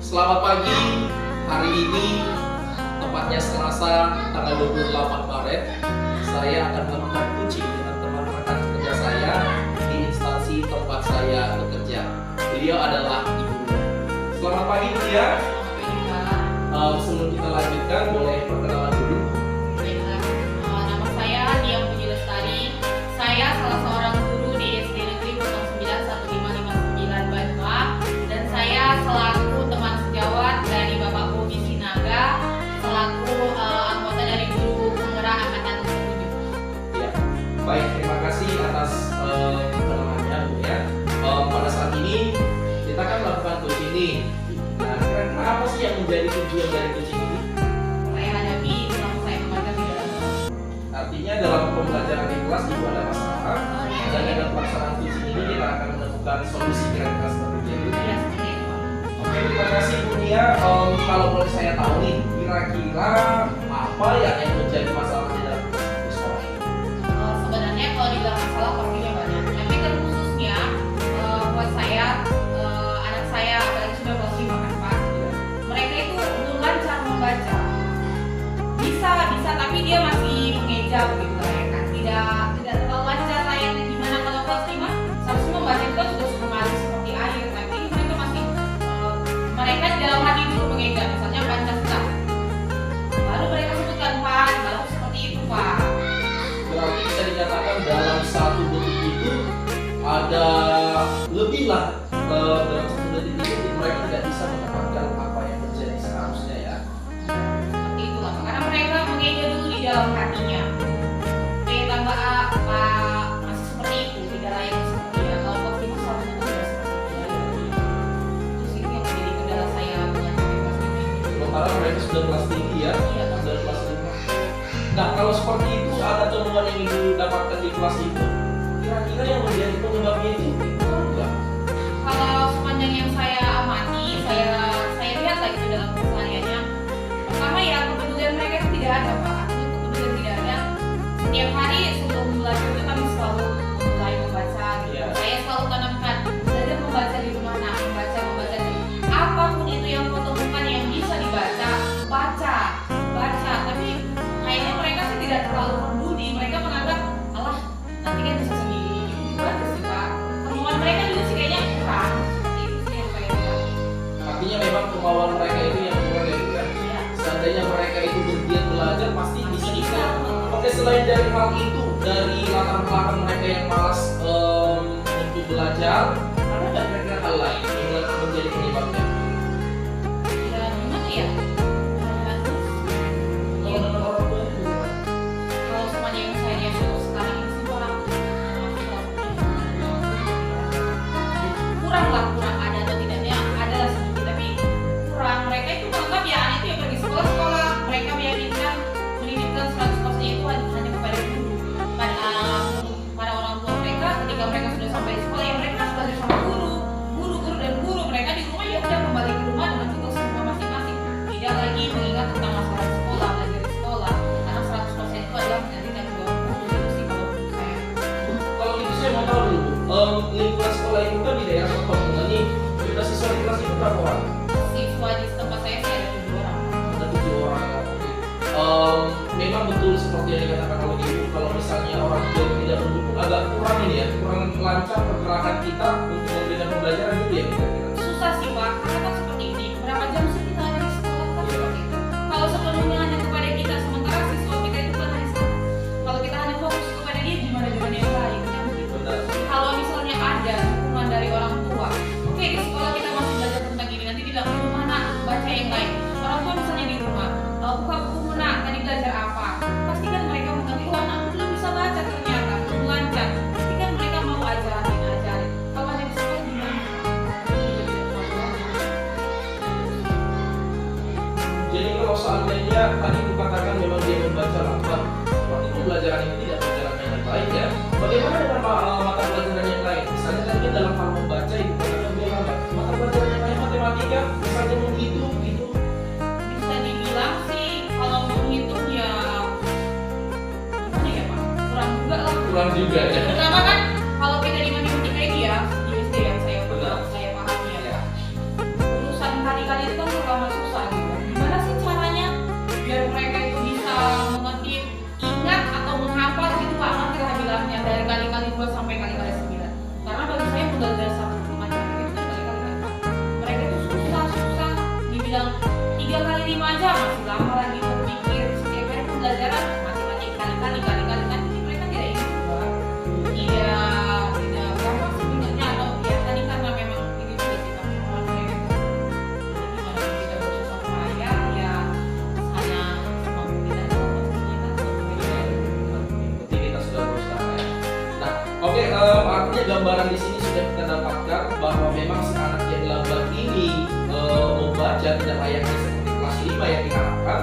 Selamat pagi. Hari ini tepatnya Selasa tanggal 28 Maret. Saya akan melakukan coaching dengan teman rekan kerja saya di instansi tempat saya bekerja. Beliau adalah Ibu. Selamat pagi, Bu ya. Sebelum kita lanjutkan, boleh perkenalan dulu. Nama saya Nia Puji Lestari. Saya salah seorang guru di SD Negeri 091559 Bandung, dan saya selaku teman sejawat dari Bapak Bobi Sinaga, selaku anggota dari guru penggerak angkatan 7. Ya, baik, terima kasih atas perkenalannya, Bu ya. Pada saat ini kita akan melakukan coaching ini. Nah, kira-kira apa sih yang menjadi tujuan dari coaching ini? Saya hadapi selama saya mengajar di dalam kelas. Artinya dalam pembelajaran di kelas itu ada masalah, dan dengan pelaksanaan coaching ini kita akan menemukan solusi kira-kira seperti itu. Ya, seperti itu. Oke, terima kasih Bu Nia. Kalau boleh saya tahu nih, kira-kira apa ya yang menjadi masalah di dalam sekolah ini? Sebenarnya kalau dibilang masalah pastinya banyak, tapi terkhususnya buat saya, anak saya apalagi sudah kelas 5 kan Pak, mereka itu belum lancar membaca. Bisa tapi dia masih mengeja begitu ya kan, tidak terlalu lancar lah. Yang gimana kalau kelas 5 seharusnya membaca itu kan sudah mengalir seperti air, tapi mereka masih mereka di dalam hati dulu mengeja, misalnya Pancasila, baru mereka sebutkan Pan, baru seperti itu Pak. Berarti bisa dinyatakan dalam satu detik itu ada lebih lah, dalam satu detik itu mereka tidak bisa mendapatkan apa yang terjadi seharusnya ya. Seperti itulah, karena mereka mengeja dulu di dalam hatinya. Tambah Pak masih seperti itu, tidak layak seperti dia. Kalau kelas 5 seharusnya itu tidak seperti itu. Terus itu yang menjadi kendala saya mengajar di kelas 5 ini. Sementara mereka sudah kelas tinggi ya, Iya, sudah kelas 5. Nah, kalau seperti itu ada temuan yang ibu dapatkan di kelas itu, kira-kira yang menjadi penyebabnya itu enggak? Kalau sepanjang yang saya amati, saya lihat lagi itu dalam kesehariannya. Pertama ya, kepedulian mereka itu tidak ada Pak. Kepedulian tidak ada. Setiap hari sebelum belajar itu kami selalu mulai membaca gitu. Iya. Saya selalu tanamkan belajar membaca di rumah, nah membaca apapun itu yang kau temukan yang bisa dibaca, baca. Tapi kayaknya mereka sih tidak terlalu peduli. Mereka menganggap alah nanti kan bisa sendiri gitu aja sih Pak. Kemauan mereka juga sih kayaknya kurang. Seperti itu sih yang saya lihat. Artinya memang kemauan mereka itu yang kurang ya, Bu ya. Iya. Seandainya mereka itu bergiat belajar pasti bisa. Oke, selain dari hal itu, dari latar belakang mereka yang malas untuk belajar, ada nggak kira-kira hal lain yang menjadi penyebabnya? Ya gimana ya? Kalau menurut orang tua itu gimana? Kalau semuanya yang saya lihat sekarang ini sih kurang ada atau tidaknya ada lah sedikit, tapi kurang. Mereka itu menganggap ya anak itu yang pergi sekolah, mereka meyakinkan pendidikan 100% itu hanya kepada guru, pada orang tua mereka. Ketika mereka sudah sampai di sekolah ya mereka harus belajar sama guru, mereka di rumah ya udah kembali ke rumah dengan tugas rumah masing-masing, tidak lagi mengingat tentang masalah sekolah, belajar di sekolah, karena 100% itu adalah pendidikan di bawah guru. Itu sih kalau menurut saya. Kalau gitu saya mau tahu dulu, lingkungan sekolah itu kan di daerah Pegunungan nih, jumlah siswa di kelas itu berapa orang? Siswa di tempat saya sih ada 7 orang. Ada 7 orang. Oke. Memang betul seperti yang dikatakan oleh Ibu, kalau misalnya orang tua tidak mendukung, agak kurang ini ya, kurang lancar pergerakan kita untuk memberikan pembelajaran gitu ya kira-kira. Susah sih Pak, karena kan seperti ini, berapa jam sih kita ada di sekolah kan seperti itu. Kalau sepenuhnya hanya kepada kita, sementara siswa kita itu kan hanya satu. Kalau kita hanya fokus kepada dia, gimana dengan yang lain kan gitu. Benar. Kalau misalnya ada dukungan dari orang tua, oke di sekolah kita masih belajar tentang ini, nanti bilang di rumah nak baca yang lain. Orang tua misalnya di rumah, buka buku nak, tadi belajar apa? Pasti kan mereka mengerti, wah anak belum bisa baca ternyata, belum lancar. Pasti kan mereka mau ajarin. Kalau hanya di sekolah gimana? Jadi kalau seandainya tadi Ibu katakan memang dia membaca lambat, berarti pembelajaran ini tidak berjalan dengan baik ya. Bagaimana dengan mata pelajaran yang lain? Misalnya tadi dalam hal membaca Ibu katakan dia lambat. Mata pelajaran yang lain matematika, misalnya menghitung gitu. Bisa dibilang sih kalau menghitung ya gimana ya Pak? Kurang juga lah. Kurang juga ya. Pertama kan kalau kita di matematika ini ya di SD yang saya Benar. pahami ya. Urusan kali-kali itu gambaran di sini sudah kita dapatkan bahwa memang si anak yang lambat ini membaca tidak layaknya seperti kelas 5 yang diharapkan.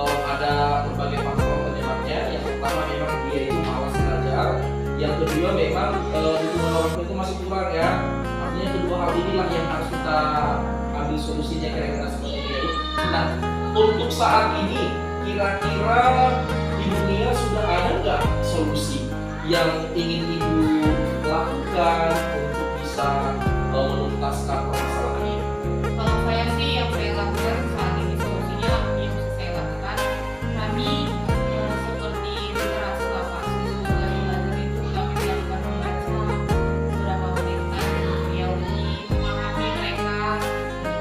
Ada berbagai faktor penyebabnya. Yang pertama memang dia itu malas belajar. Yang kedua memang dukungan orang tua itu masih kurang ya. Artinya kedua hal inilah yang harus kita ambil solusinya kira-kira seperti itu. Nah, untuk saat ini kira-kira di dunia sudah ada nggak solusi yang ingin ibu lakukan untuk bisa menuntaskan permasalahan ini? Kalau saya sih yang saya lakukan saat ini solusinya yang bisa saya lakukan, kami seperti literasi lapas mulai belajar itu kami melakukan membaca beberapa menit ya untuk memahami mereka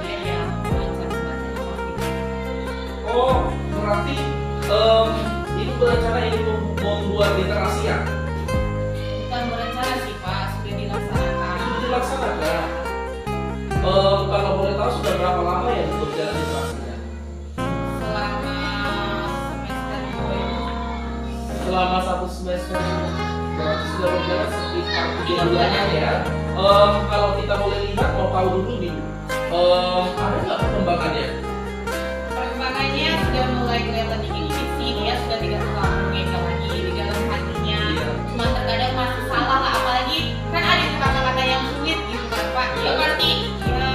dan ya belajar membaca seperti itu. Oh, berarti ibu berencana ini membuat literasi ya? Bukan berencana sih Pak, sudah dilaksanakan. Sudah dilaksanakan. Kalau boleh tahu sudah berapa lama ya berjalan literasinya? Selama semester 2 ini. Selama 1 semester, berarti sudah berjalan sekitar 3 bulanan ya. Kalau kita boleh lihat, mau tahu dulu nih, ada nggak perkembangannya? Perkembangannya sudah mulai kelihatan dikit sih, dia sudah tidak terlalu mengekel lagi di dalam hatinya. Iya. Cuma terkadang masih salah lah, apalagi kan ada kata-kata yang sulit gitu kan Pak. Ya berarti ya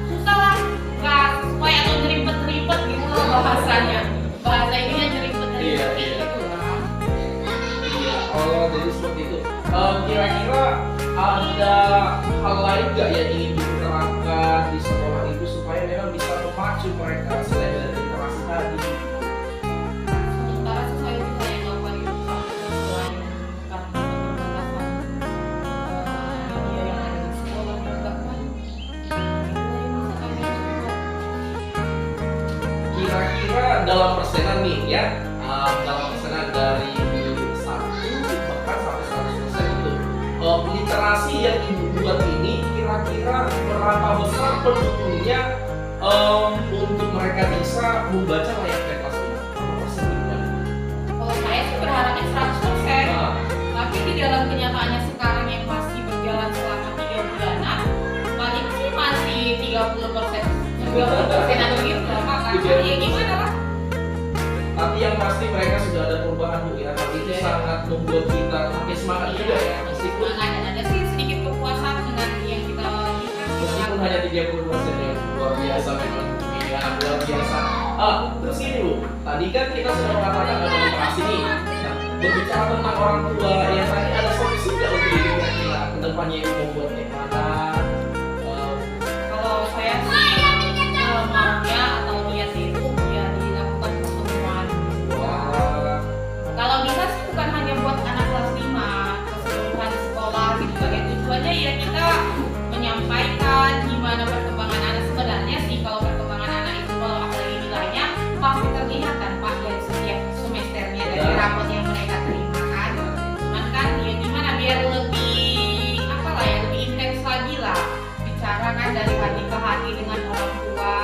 susah lah, nggak sesuai atau nyeripet-nyeripet gitu loh bahasanya. Bahasa ininya nyeripet-nyeripet Iya, iya. gitu lah. Iya, oh jadi seperti itu. Kira-kira ada hal lain nggak yang ingin diterapkan di sekolah itu supaya memang bisa memacu mereka selain dari literasi tadi? Sementara sih saya juga yang melakukan itu selain karena keterbatasan media yang ada di sekolah juga kan. Itu yang bisa kami lakukan. Kira-kira dalam persenan nih ya, dalam persenan dari 1 bahkan sampai 100% itu, literasi yang ibu buat ini kira-kira berapa besar pendukungnya untuk mereka bisa membaca layaknya kelas 5? Berapa persen gimana? Kalau saya sih berharapnya 100%. Nah, Tapi di dalam kenyataannya sekarang yang masih berjalan selama 3 bulanan, paling sih masih 30%. 30% atau gitu berapa kan? Ya gimana lah? tapi yang pasti mereka sudah ada perubahan Bu ya. Hal itu sangat membuat kita makin semangat juga ya, meskipun Ada sih sedikit kepuasan dengan yang kita meskipun hanya 30% ya. Luar biasa memang ya, luar biasa. Terus ini Bu, tadi kan kita sudah mengatakan ada literasi nih. Nah, berbicara tentang orang tua yang tadi ada solusi nggak untuk diri kira-kira kedepannya ibu membuat kayak mana? Kalau saya sih maunya atau niat itu ya dilakukan pertemuan. Wah, Kalau bisa sih bukan hanya buat anak kelas 5, keseluruhan sekolah gitu kan. Ya tujuannya ya kita menyampaikan gimana perkembangan anak sebenarnya sih. Kalau perkembangan anak itu kalau apalagi nilainya pasti terlihat kan Pak dari setiap semesternya dari rapot yang mereka terima kan. Cuman kan ya gimana biar lebih apa lah ya lebih intens lagi lah bicara kan dari hati ke hati dengan orang tua.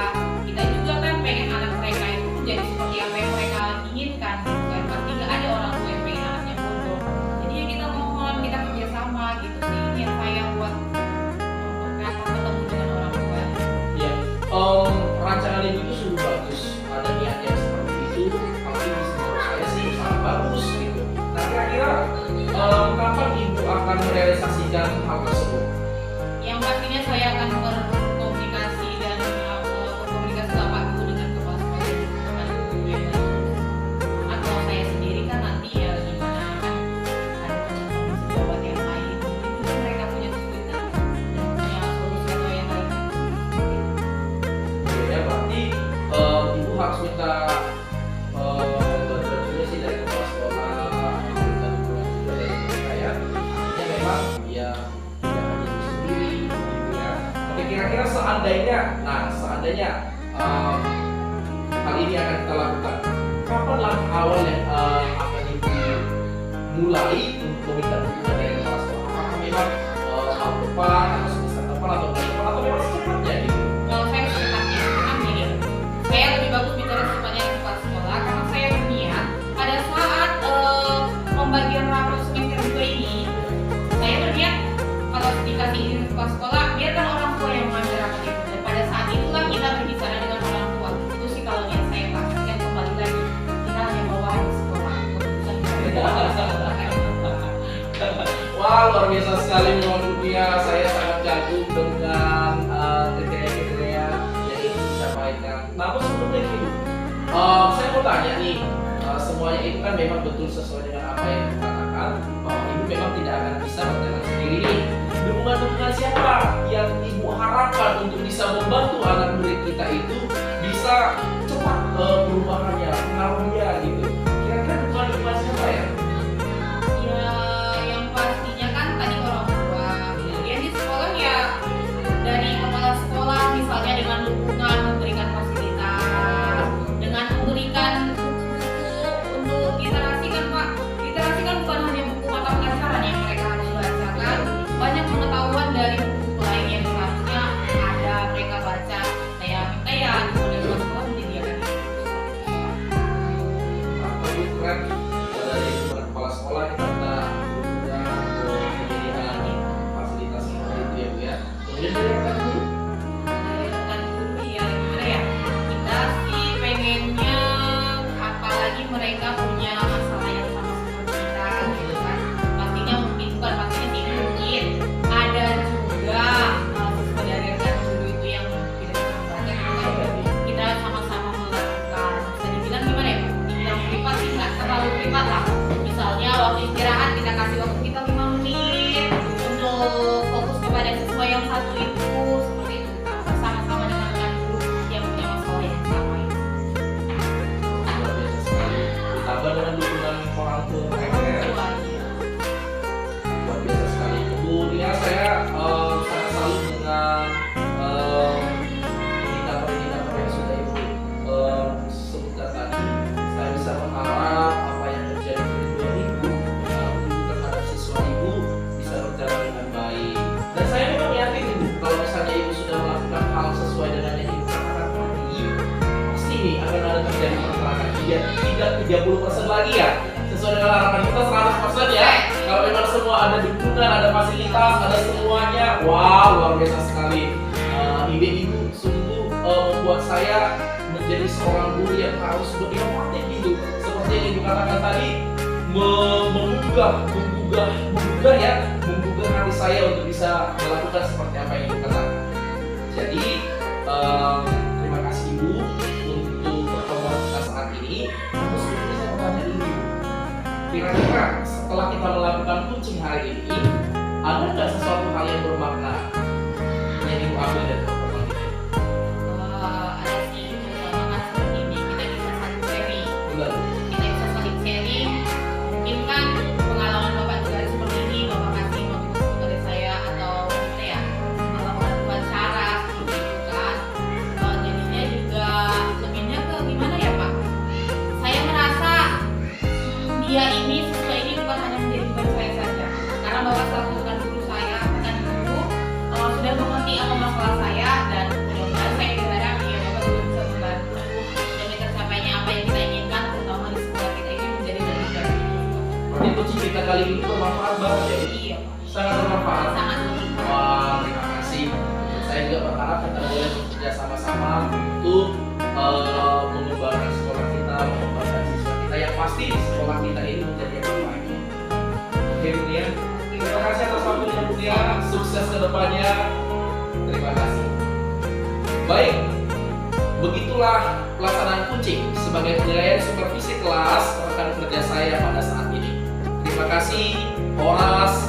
Kita juga kan pengen anak mereka itu menjadi seperti apa yang mereka inginkan gitu kan. Pasti nggak ada orang tua yang pengen anaknya bodoh. Jadi ya kita mohon kita kerjasama gitu sih yang saya buat ketemu dengan orang tua. ya. Rancangan ibu itu sungguh bagus. Ada niat yang seperti itu, tapi menurut saya sih sangat bagus gitu. Nah kira-kira kapan ibu akan merealisasikan hal tersebut? Yang pastinya saya akan berkomunikasi dan berkomunikasi lah Pak dulu dengan kepala sekolah dan dengan guru yang lain. Atau saya sendiri kan nanti ya gimana kan ada teman-teman sejawat yang lain mungkin juga mereka punya kesulitan dan punya solusi atau yang lain. Ya berarti ibu harus minta bantuan juga sih dari kepala sekolah, dan juga dari mereka ya. Artinya memang ya tidak hanya ibu sendiri gitu ya. Oke, kira-kira seandainya hal ini akan kita lakukan, kapan langkah awal yang akan ibu mulai untuk meminta dukungan dari kepala sekolah? Apakah memang tahun depan atau semester depan atau bulan depan atau memang secepatnya gitu? Kalau saya secepatnya karena gini, saya lebih bagus bicara secepatnya di kepala sekolah karena saya berniat pada saat pembagian rapor semester 2 ini saya berniat luar biasa sekali memang dunia. Saya sangat kagum dengan kriteria-kriteria yang ingin disampaikan. Namun sebelumnya itu, saya mau tanya nih, semuanya itu kan memang betul sesuai dengan apa yang dikatakan, bahwa ibu memang tidak akan bisa berjalan sendiri nih. Dukungan siapa yang ibu harapkan untuk bisa membantu anak murid kita itu bisa cepat perubahannya, pengaruhnya gitu. Kira-kira dukungan siapa ya? Ya, yang pastinya kan tadi orang tua. Kemudian di sekolah ya dari kepala sekolah misalnya dengan dukungan memberikan fasilitas, dengan memberikan buku-buku untuk literasi kan Pak. Literasi kan bukan hanya buku mata pelajaran yang mereka harus bacakan, banyak pengetahuan dari buku lain yang seharusnya ada mereka baca. Saya minta ya di sekolah menyediakan itu. Tapi keren dari kepala sekolah kita minta penyediaan fasilitas seperti itu ya Bu ya. Kemudian dari rekan guru, Dan guru ya gimana ya, kita sih pengennya apalagi mereka punya masalah yang sama seperti kita gitu kan, pastinya mungkin bukan pastinya sih mungkin ada juga siswa dari rekan guru itu yang tidak bisa membaca gitu kan. Kita sama-sama melakukan, bisa dibilang gimana ya, dibilang privat sih nggak terlalu privat lah, misalnya waktu istirahat kita kasih waktu kita 5 menit untuk fokus kepada siswa yang satu itu, seperti itu sama-sama dengan rekan guru yang punya masalah yang sama itu. luar biasa sekali. Ditambah dengan dukungan orang tua mereka ya. Luar biasa sekali. Kemudian saya sangat salut dengan indikator-indikator yang sudah Ibu sebutkan tadi. Saya bisa mengharap apa yang terjadi di 2000 terhadap siswa Ibu bisa berjalan dengan baik. Dan saya memang yakin Ibu, kalau misalnya Ibu sudah melakukan hal sesuai dengan yang Ibu katakan tadi, pasti nih akan ada terjadi pergerakan. Tidak 30% lagi ya, sesuai dengan harapan kita 100% ya. Kalau memang semua ada dukungan, ada fasilitas, ada semuanya, wow luar biasa sekali. Ide Ibu sungguh membuat saya menjadi seorang guru yang harus berinovatif gitu. Seperti yang Ibu katakan tadi, menggugah hati saya untuk bisa melakukan seperti apa yang Ibu katakan. Jadi terima kasih Ibu untuk pertemuan kita saat ini. Terus saya mau tanya dulu, kira-kira setelah kita melakukan coaching hari ini, ada nggak sesuatu hal yang bermakna yang Ibu ambil dari pertemuan ini? Ada sih, terutama kan seperti ini kita bisa saling sharing. Benar. Kita bisa saling sharing. Mungkin kan pengalaman Bapak juga ada seperti ini, Bapak kasih motivasi kepada saya atau gimana ya, melakukan cara seperti itu kan. Jadinya juga lebihnya ke gimana ya Pak? Saya merasa dia ini siswa ini bukan hanya menjadi beban saya saja, karena Bapak selaku rekan guru saya, rekan guru sudah mengerti apa masalah saya, dan mudah-mudahan saya berharap ya Bapak juga bisa membantu demi tercapainya apa yang kita inginkan, terutama di sekolah kita ini menjadi lebih baik. Berarti coaching kita kali ini bermanfaat banget ya? Iya Pak. Sangat bermanfaat. Sangat bermanfaat. Wah, terima kasih. Saya juga berharap kita boleh bekerja sama-sama untuk mengembangkan sekolah kita, mengembangkan siswa kita, yang pasti sekolah kita ini menjadi yang terbaik. Oke Bu Nia, terima kasih atas waktunya Bu Nia. Sukses ke depannya. Terima kasih. Baik, begitulah pelaksanaan coaching sebagai penilaian supervisi kelas rekan kerja saya pada saat ini. Terima kasih. Oras.